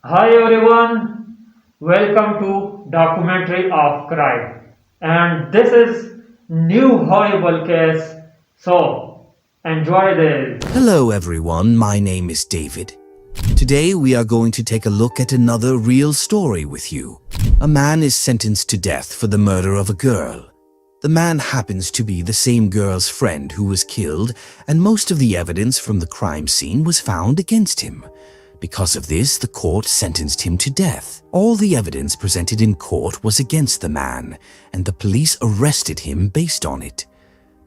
Hi everyone, welcome to Documentary of Crime. And this is new horrible case. So enjoy this. Hello everyone, my name is David. Today we are going to take a look at another real story with you. A man is sentenced to death for the murder of a girl. The man happens to be the same girl's friend who was killed, and most of the evidence from the crime scene was found against him. Because of this, the court sentenced him to death. All the evidence presented in court was against the man, and the police arrested him based on it.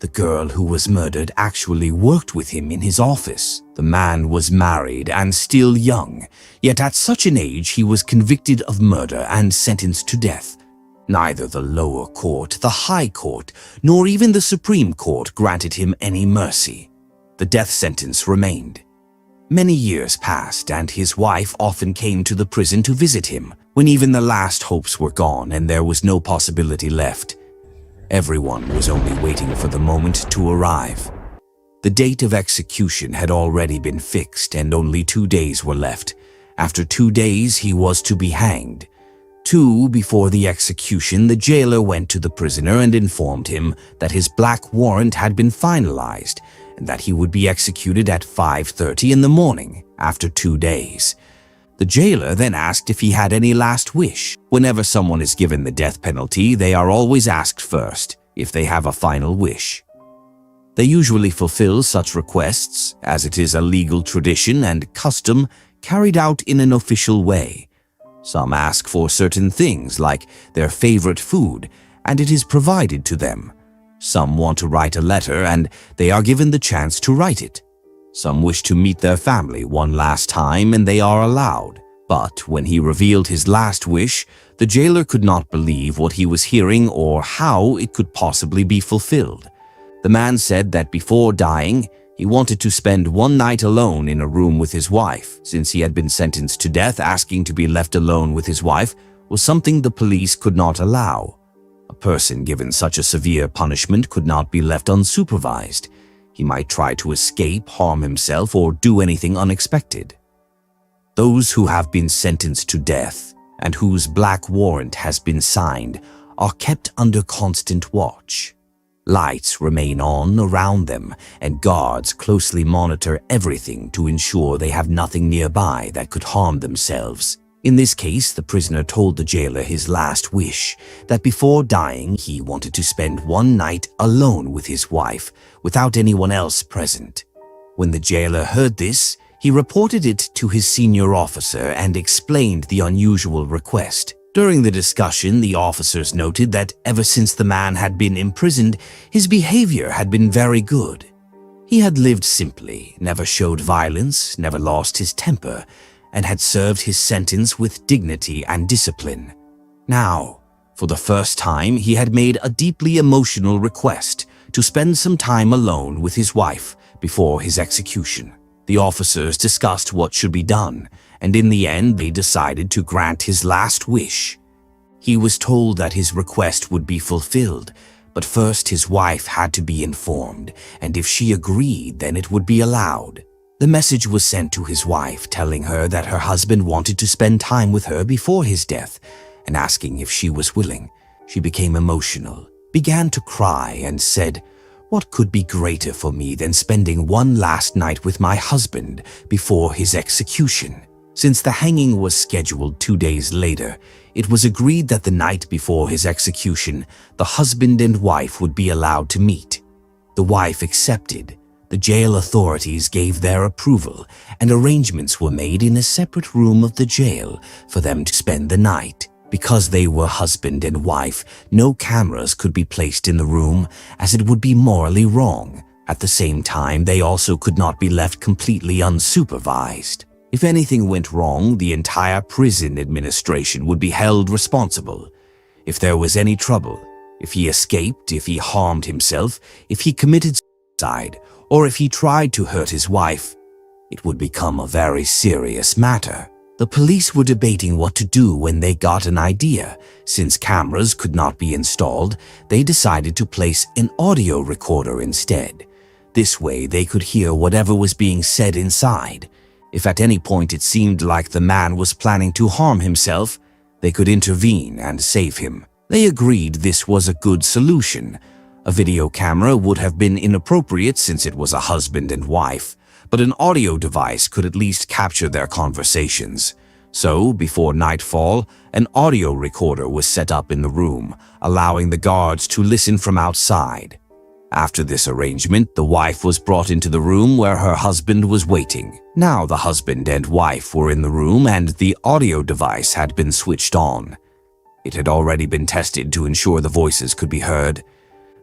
The girl who was murdered actually worked with him in his office. The man was married and still young, yet at such an age he was convicted of murder and sentenced to death. Neither the lower court, the high court, nor even the Supreme Court granted him any mercy. The death sentence remained. Many years passed, and his wife often came to the prison to visit him, when even the last hopes were gone and there was no possibility left. Everyone was only waiting for the moment to arrive. The date of execution had already been fixed and only 2 days were left. After 2 days, he was to be hanged. Before the execution, the jailer went to the prisoner and informed him that his black warrant had been finalized and that he would be executed at 5:30 in the morning after 2 days. The jailer then asked if he had any last wish. Whenever someone is given the death penalty, they are always asked first if they have a final wish. They usually fulfill such requests, as it is a legal tradition and custom carried out in an official way. Some ask for certain things like their favorite food, and it is provided to them. Some want to write a letter, and they are given the chance to write it. Some wish to meet their family one last time, and they are allowed. But when he revealed his last wish, the jailer could not believe what he was hearing or how it could possibly be fulfilled. The man said that before dying, he wanted to spend one night alone in a room with his wife. Since he had been sentenced to death, asking to be left alone with his wife was something the police could not allow. A person given such a severe punishment could not be left unsupervised. He might try to escape, harm himself, or do anything unexpected. Those who have been sentenced to death and whose black warrant has been signed are kept under constant watch. Lights remain on around them, and guards closely monitor everything to ensure they have nothing nearby that could harm themselves. In this case, the prisoner told the jailer his last wish, that before dying he wanted to spend one night alone with his wife, without anyone else present. When the jailer heard this, he reported it to his senior officer and explained the unusual request. During the discussion, the officers noted that ever since the man had been imprisoned, his behavior had been very good. He had lived simply, never showed violence, never lost his temper, and had served his sentence with dignity and discipline. Now, for the first time, he had made a deeply emotional request to spend some time alone with his wife before his execution. The officers discussed what should be done, and in the end they decided to grant his last wish. He was told that his request would be fulfilled, but first his wife had to be informed, and if she agreed, then it would be allowed. The message was sent to his wife, telling her that her husband wanted to spend time with her before his death, and asking if she was willing. She became emotional, began to cry, and said, "What could be greater for me than spending one last night with my husband before his execution?" Since the hanging was scheduled 2 days later, it was agreed that the night before his execution, the husband and wife would be allowed to meet. The wife accepted. The jail authorities gave their approval, and arrangements were made in a separate room of the jail for them to spend the night. Because they were husband and wife, no cameras could be placed in the room, as it would be morally wrong. At the same time, they also could not be left completely unsupervised. If anything went wrong, the entire prison administration would be held responsible. If there was any trouble, if he escaped, if he harmed himself, if he committed suicide, or if he tried to hurt his wife, it would become a very serious matter. The police were debating what to do when they got an idea. Since cameras could not be installed, they decided to place an audio recorder instead. This way they could hear whatever was being said inside. If at any point it seemed like the man was planning to harm himself, they could intervene and save him. They agreed this was a good solution. A video camera would have been inappropriate since it was a husband and wife, but an audio device could at least capture their conversations. So, before nightfall, an audio recorder was set up in the room, allowing the guards to listen from outside. After this arrangement, the wife was brought into the room where her husband was waiting. Now the husband and wife were in the room and the audio device had been switched on. It had already been tested to ensure the voices could be heard.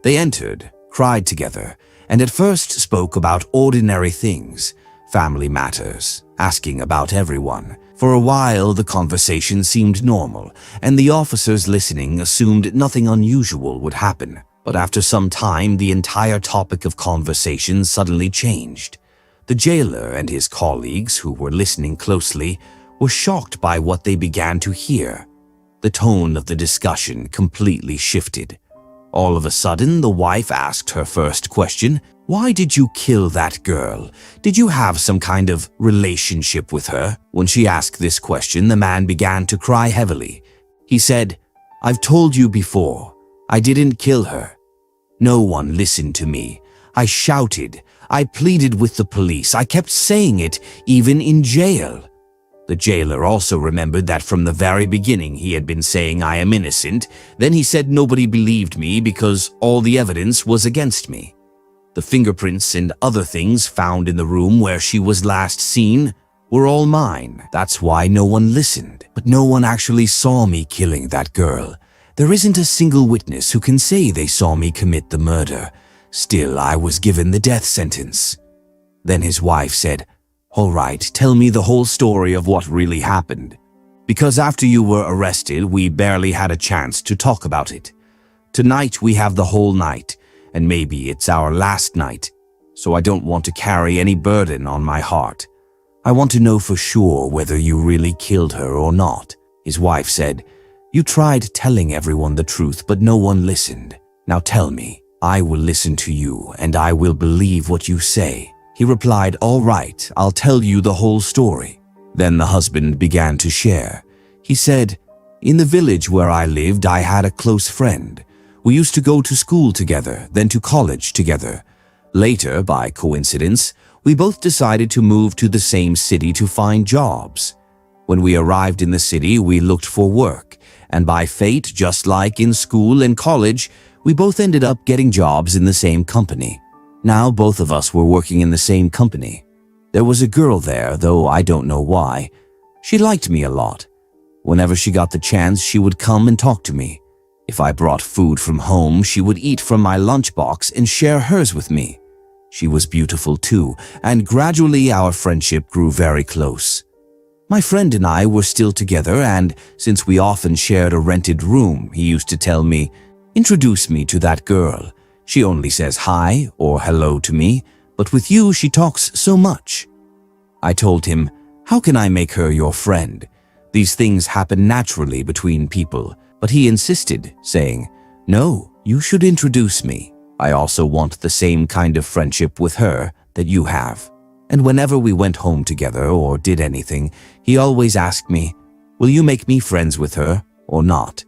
They entered, cried together, and at first spoke about ordinary things, family matters, asking about everyone. For a while, the conversation seemed normal, and the officers listening assumed nothing unusual would happen. But after some time, the entire topic of conversation suddenly changed. The jailer and his colleagues, who were listening closely, were shocked by what they began to hear. The tone of the discussion completely shifted. All of a sudden, the wife asked her first question, "Why did you kill that girl? Did you have some kind of relationship with her?" When she asked this question, the man began to cry heavily. He said, "I've told you before, I didn't kill her. No one listened to me. I shouted. I pleaded with the police. I kept saying it, even in jail." The jailer also remembered that from the very beginning he had been saying I am innocent. Then he said nobody believed me because all the evidence was against me. The fingerprints and other things found in the room where she was last seen were all mine. That's why no one listened. But no one actually saw me killing that girl. There isn't a single witness who can say they saw me commit the murder. Still, I was given the death sentence. Then his wife said, "All right, tell me the whole story of what really happened. Because after you were arrested, we barely had a chance to talk about it. Tonight we have the whole night, and maybe it's our last night, so I don't want to carry any burden on my heart. I want to know for sure whether you really killed her or not." His wife said, "You tried telling everyone the truth, but no one listened. Now tell me. I will listen to you, and I will believe what you say." He replied, "All right, I'll tell you the whole story." Then the husband began to share. He said, "In the village where I lived, I had a close friend. We used to go to school together, then to college together. Later, by coincidence, we both decided to move to the same city to find jobs. When we arrived in the city, we looked for work, and by fate, just like in school and college, we both ended up getting jobs in the same company. Now both of us were working in the same company. There was a girl there, though I don't know why. She liked me a lot. Whenever she got the chance, she would come and talk to me. If I brought food from home, she would eat from my lunchbox and share hers with me. She was beautiful too, and gradually our friendship grew very close. My friend and I were still together, and since we often shared a rented room, he used to tell me, "Introduce me to that girl. She only says hi or hello to me, but with you she talks so much." I told him, "How can I make her your friend? These things happen naturally between people." But he insisted, saying, "No, you should introduce me. I also want the same kind of friendship with her that you have." And whenever we went home together or did anything, he always asked me, "Will you make me friends with her or not?"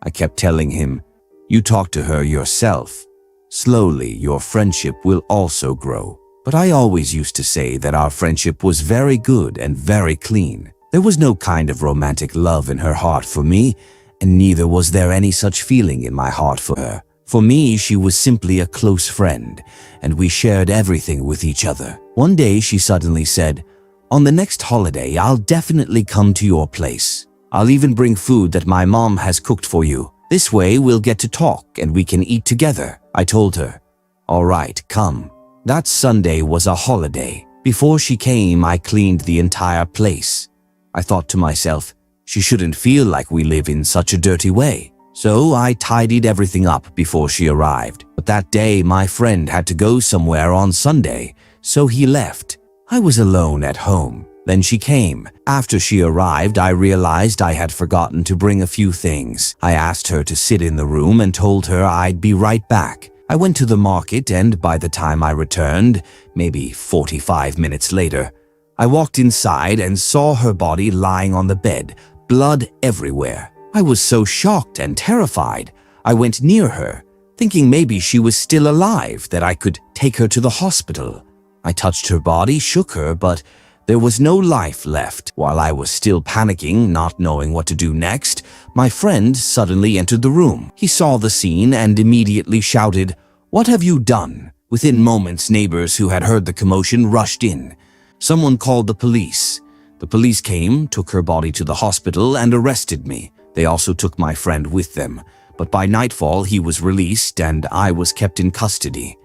I kept telling him, "You talk to her yourself. Slowly, your friendship will also grow." But I always used to say that our friendship was very good and very clean. There was no kind of romantic love in her heart for me, and neither was there any such feeling in my heart for her. For me, she was simply a close friend, and we shared everything with each other. One day, she suddenly said, "On the next holiday, I'll definitely come to your place. I'll even bring food that my mom has cooked for you. This way, we'll get to talk and we can eat together." I told her, "All right, come." That Sunday was a holiday. Before she came, I cleaned the entire place. I thought to myself, she shouldn't feel like we live in such a dirty way. So I tidied everything up before she arrived. But that day, my friend had to go somewhere on Sunday, so he left. I was alone at home. Then she came. After she arrived, I realized I had forgotten to bring a few things. I asked her to sit in the room and told her I'd be right back. I went to the market, and by the time I returned, maybe 45 minutes later, I walked inside and saw her body lying on the bed, blood everywhere. I was so shocked and terrified. I went near her, thinking maybe she was still alive, that I could take her to the hospital. I touched her body, shook her, but there was no life left. While I was still panicking, not knowing what to do next, my friend suddenly entered the room. He saw the scene and immediately shouted, "What have you done?" Within moments, neighbors who had heard the commotion rushed in. Someone called the police. The police came, took her body to the hospital, and arrested me. They also took my friend with them, but by nightfall he was released and I was kept in custody.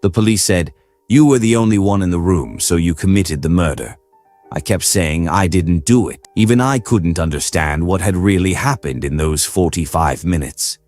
The police said, "You were the only one in the room, so you committed the murder." I kept saying I didn't do it. Even I couldn't understand what had really happened in those 45 minutes.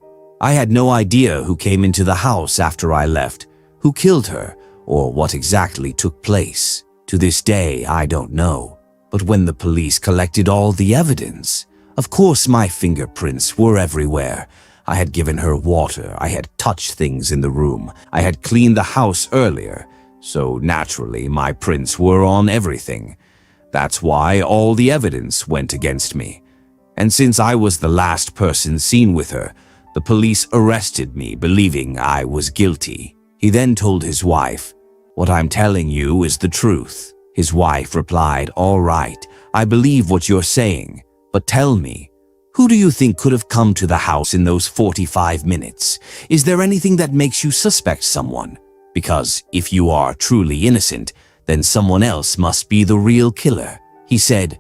I had no idea who came into the house after I left, who killed her, or what exactly took place. To this day, I don't know. But when the police collected all the evidence, of course my fingerprints were everywhere. I had given her water, I had touched things in the room, I had cleaned the house earlier, so naturally my prints were on everything. That's why all the evidence went against me. And since I was the last person seen with her, the police arrested me believing I was guilty. He then told his wife, "What I'm telling you is the truth." His wife replied, "All right, I believe what you're saying, but tell me, who do you think could have come to the house in those 45 minutes? Is there anything that makes you suspect someone? Because if you are truly innocent, then someone else must be the real killer." He said,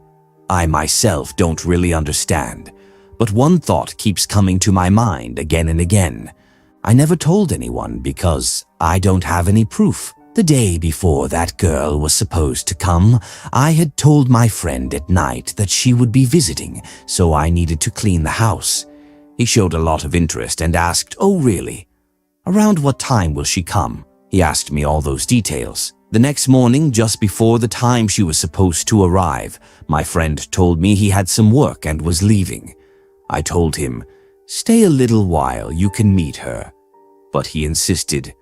"I myself don't really understand, but one thought keeps coming to my mind again and again. I never told anyone because I don't have any proof. The day before that girl was supposed to come, I had told my friend at night that she would be visiting, so I needed to clean the house. He showed a lot of interest and asked, 'Oh, really? Around what time will she come?' He asked me all those details. The next morning, just before the time she was supposed to arrive, my friend told me he had some work and was leaving. I told him, 'Stay a little while, you can meet her.' But he insisted,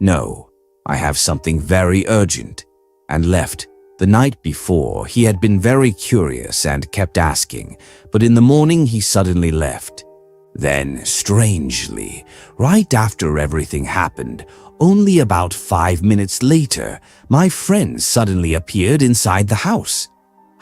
'No, I have something very urgent,' and left. The night before, he had been very curious and kept asking, but in the morning he suddenly left. Then, strangely, right after everything happened, only about 5 minutes later, my friend suddenly appeared inside the house.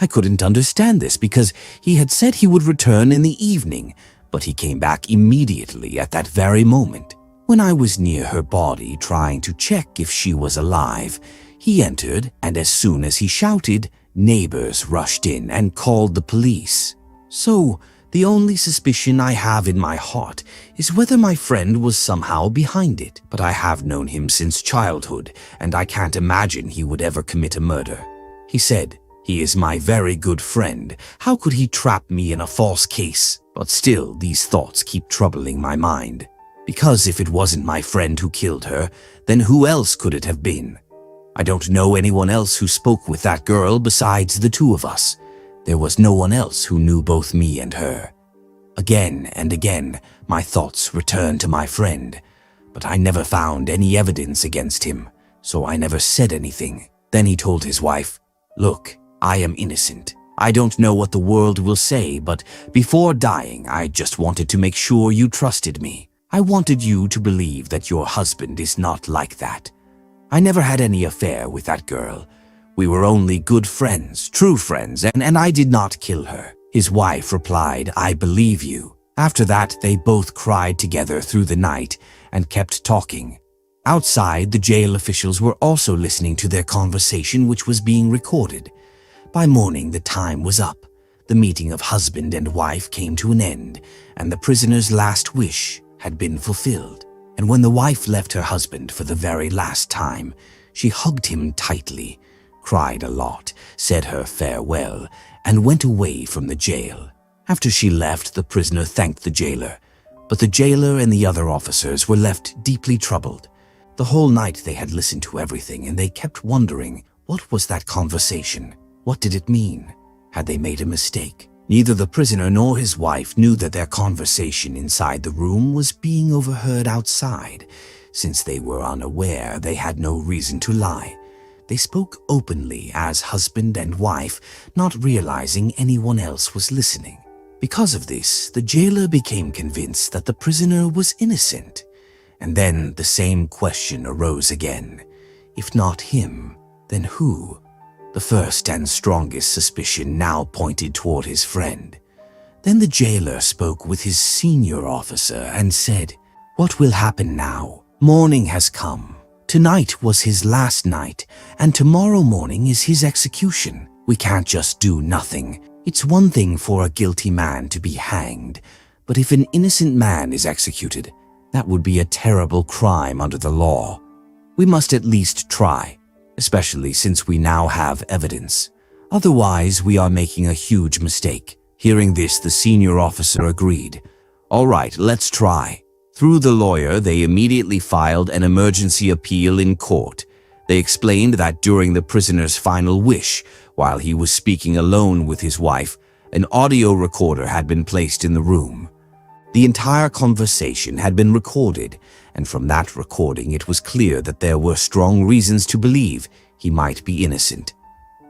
I couldn't understand this because he had said he would return in the evening, but he came back immediately at that very moment. When I was near her body trying to check if she was alive, he entered, and as soon as he shouted, neighbors rushed in and called the police. So, the only suspicion I have in my heart is whether my friend was somehow behind it. But I have known him since childhood, and I can't imagine he would ever commit a murder. He said, "He is my very good friend. How could he trap me in a false case?" But still, these thoughts keep troubling my mind. Because if it wasn't my friend who killed her, then who else could it have been? I don't know anyone else who spoke with that girl besides the two of us. There was no one else who knew both me and her. Again and again, my thoughts returned to my friend, but I never found any evidence against him, so I never said anything. Then he told his wife, "Look, I am innocent. I don't know what the world will say, but before dying, I just wanted to make sure you trusted me. I wanted you to believe that your husband is not like that. I never had any affair with that girl. We were only good friends, true friends, and I did not kill her." His wife replied, "I believe you." After that, they both cried together through the night and kept talking. Outside, the jail officials were also listening to their conversation, which was being recorded. By morning, the time was up. The meeting of husband and wife came to an end, and the prisoner's last wish had been fulfilled. And when the wife left her husband for the very last time, she hugged him tightly, cried a lot, said her farewell, and went away from the jail. After she left, the prisoner thanked the jailer, but the jailer and the other officers were left deeply troubled. The whole night they had listened to everything, and they kept wondering, what was that conversation? What did it mean? Had they made a mistake? Neither the prisoner nor his wife knew that their conversation inside the room was being overheard outside. Since they were unaware, they had no reason to lie. They spoke openly as husband and wife, not realizing anyone else was listening. Because of this, the jailer became convinced that the prisoner was innocent. And then the same question arose again. If not him, then who? The first and strongest suspicion now pointed toward his friend. Then the jailer spoke with his senior officer and said, "What will happen now? Morning has come. Tonight was his last night, and tomorrow morning is his execution. We can't just do nothing. It's one thing for a guilty man to be hanged, but if an innocent man is executed, that would be a terrible crime under the law. We must at least try, especially since we now have evidence. Otherwise, we are making a huge mistake." Hearing this, the senior officer agreed. "All right, let's try." Through the lawyer, they immediately filed an emergency appeal in court. They explained that during the prisoner's final wish, while he was speaking alone with his wife, an audio recorder had been placed in the room. The entire conversation had been recorded, and from that recording it was clear that there were strong reasons to believe he might be innocent.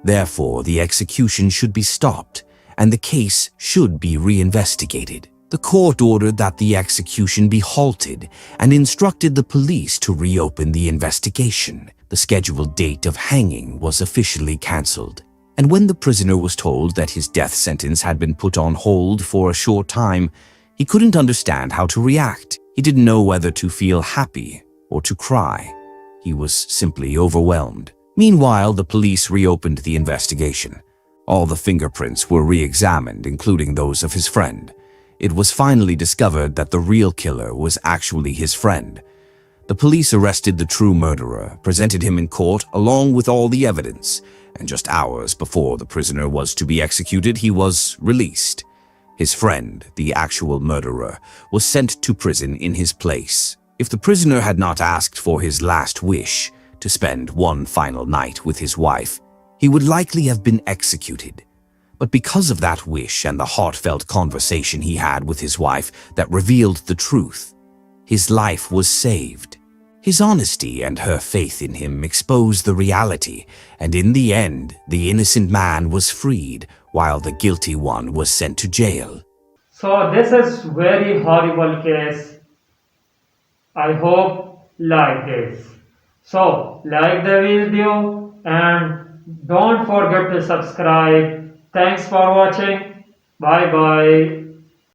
Therefore, the execution should be stopped, and the case should be reinvestigated. The court ordered that the execution be halted and instructed the police to reopen the investigation. The scheduled date of hanging was officially cancelled. And when the prisoner was told that his death sentence had been put on hold for a short time, he couldn't understand how to react. He didn't know whether to feel happy or to cry. He was simply overwhelmed. Meanwhile, the police reopened the investigation. All the fingerprints were re-examined, including those of his friend. It was finally discovered that the real killer was actually his friend. The police arrested the true murderer, presented him in court along with all the evidence, and just hours before the prisoner was to be executed, he was released. His friend, the actual murderer, was sent to prison in his place. If the prisoner had not asked for his last wish, to spend one final night with his wife, he would likely have been executed. But because of that wish and the heartfelt conversation he had with his wife that revealed the truth, his life was saved. His honesty and her faith in him exposed the reality, and in the end, the innocent man was freed while the guilty one was sent to jail. So this is very horrible case. I hope like this. So like the video and don't forget to subscribe. Thanks for watching. Bye bye.